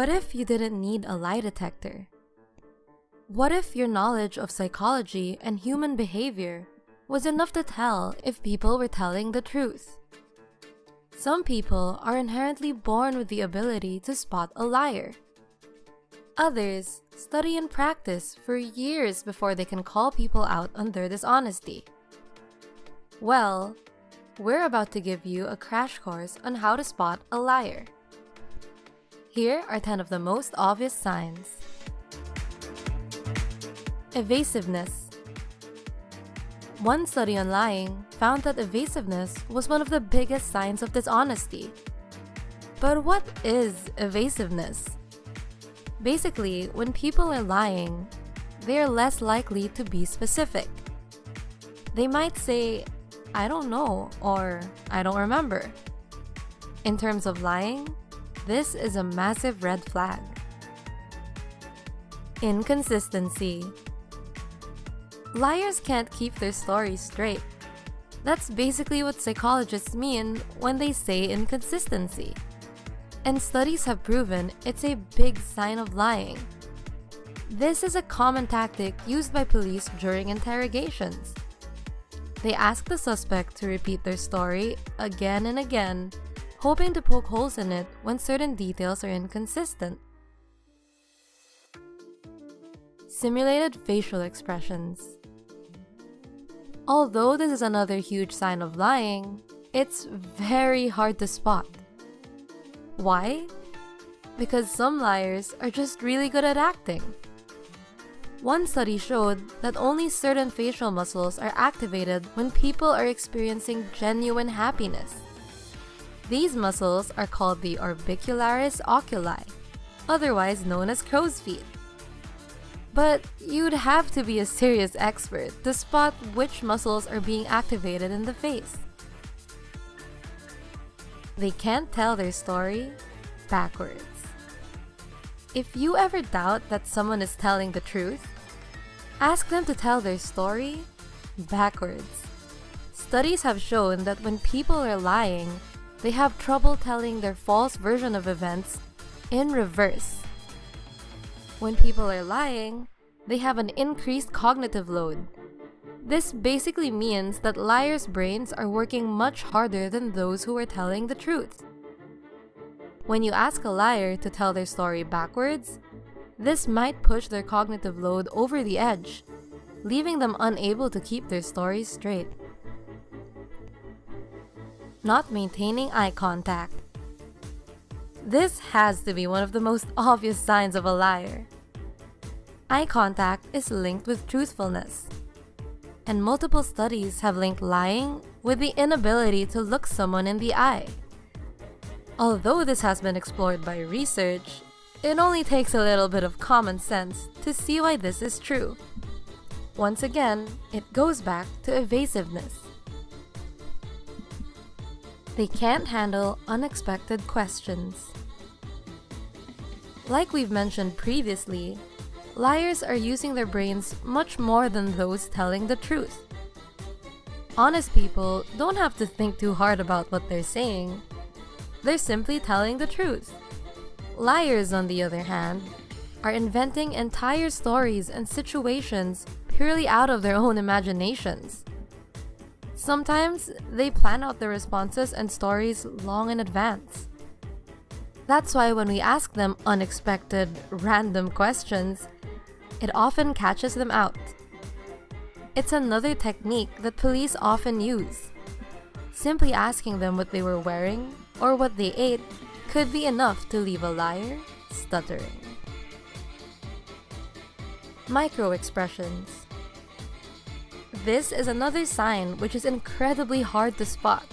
What if you didn't need a lie detector? What if your knowledge of psychology and human behavior was enough to tell if people were telling the truth? Some people are inherently born with the ability to spot a liar. Others study and practice for years before they can call people out on their dishonesty. Well, we're about to give you a crash course on how to spot a liar. Here are 10 of the most obvious signs. Evasiveness. One study on lying found that evasiveness was one of the biggest signs of dishonesty. But what is evasiveness? Basically, when people are lying, they are less likely to be specific. They might say, "I don't know," or "I don't remember." In terms of lying, this is a massive red flag. Inconsistency. Liars can't keep their stories straight. That's basically what psychologists mean when they say inconsistency. And studies have proven it's a big sign of lying. This is a common tactic used by police during interrogations. They ask the suspect to repeat their story again and again, hoping to poke holes in it when certain details are inconsistent. Simulated facial expressions. Although this is another huge sign of lying, it's very hard to spot. Why? Because some liars are just really good at acting. One study showed that only certain facial muscles are activated when people are experiencing genuine happiness. These muscles are called the orbicularis oculi, otherwise known as crow's feet. But you'd have to be a serious expert to spot which muscles are being activated in the face. They can't tell their story backwards. If you ever doubt that someone is telling the truth, ask them to tell their story backwards. Studies have shown that when people are lying, they have trouble telling their false version of events in reverse. When people are lying, they have an increased cognitive load. This basically means that liars' brains are working much harder than those who are telling the truth. When you ask a liar to tell their story backwards, this might push their cognitive load over the edge, leaving them unable to keep their stories straight. Not maintaining eye contact. This has to be one of the most obvious signs of a liar. Eye contact is linked with truthfulness, and multiple studies have linked lying with the inability to look someone in the eye. Although this has been explored by research, it only takes a little bit of common sense to see why this is true. Once again, it goes back to evasiveness. They can't handle unexpected questions. Like we've mentioned previously, liars are using their brains much more than those telling the truth. Honest people don't have to think too hard about what they're saying. They're simply telling the truth. Liars, on the other hand, are inventing entire stories and situations purely out of their own imaginations. Sometimes they plan out their responses and stories long in advance. That's why when we ask them unexpected, random questions, it often catches them out. It's another technique that police often use. Simply asking them what they were wearing or what they ate could be enough to leave a liar stuttering. Micro-expressions. This is another sign which is incredibly hard to spot.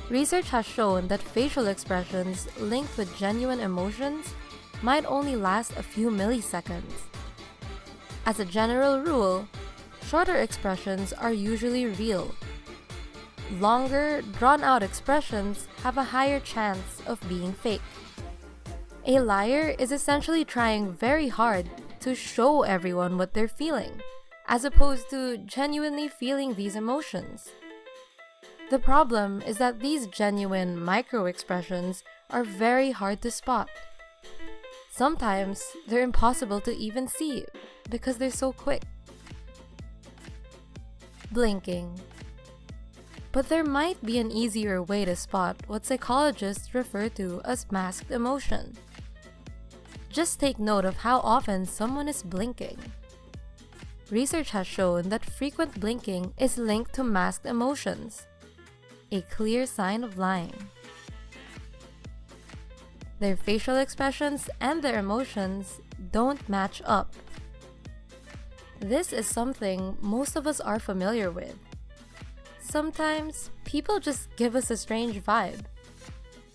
Research has shown that facial expressions linked with genuine emotions might only last a few milliseconds. As a general rule, shorter expressions are usually real. Longer, drawn-out expressions have a higher chance of being fake. A liar is essentially trying very hard to show everyone what they're feeling, as opposed to genuinely feeling these emotions. The problem is that these genuine micro-expressions are very hard to spot. Sometimes they're impossible to even see because they're so quick. Blinking. But there might be an easier way to spot what psychologists refer to as masked emotion. Just take note of how often someone is blinking. Research has shown that frequent blinking is linked to masked emotions, a clear sign of lying. Their facial expressions and their emotions don't match up. This is something most of us are familiar with. Sometimes, people just give us a strange vibe.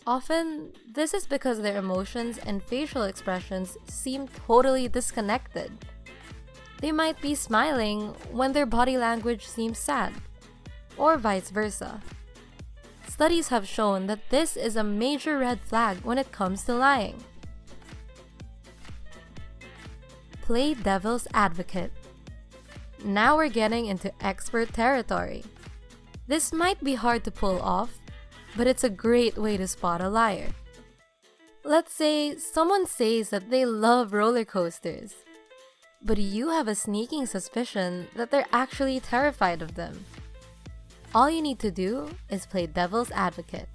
Often, this is because their emotions and facial expressions seem totally disconnected. They might be smiling when their body language seems sad, or vice versa. Studies have shown that this is a major red flag when it comes to lying. Play devil's advocate. Now we're getting into expert territory. This might be hard to pull off, but it's a great way to spot a liar. Let's say someone says that they love roller coasters, but you have a sneaking suspicion that they're actually terrified of them. All you need to do is play devil's advocate.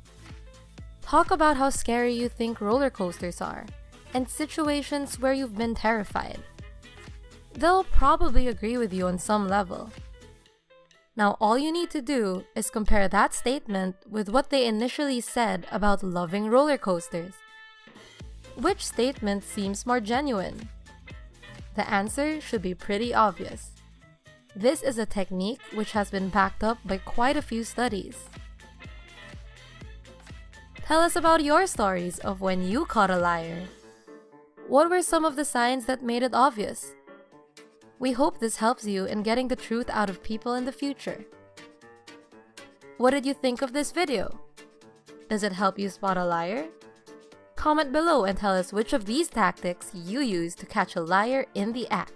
Talk about how scary you think roller coasters are, and situations where you've been terrified. They'll probably agree with you on some level. Now all you need to do is compare that statement with what they initially said about loving roller coasters. Which statement seems more genuine? The answer should be pretty obvious. This is a technique which has been backed up by quite a few studies. Tell us about your stories of when you caught a liar. What were some of the signs that made it obvious? We hope this helps you in getting the truth out of people in the future. What did you think of this video? Does it help you spot a liar? Comment below and tell us which of these tactics you use to catch a liar in the act.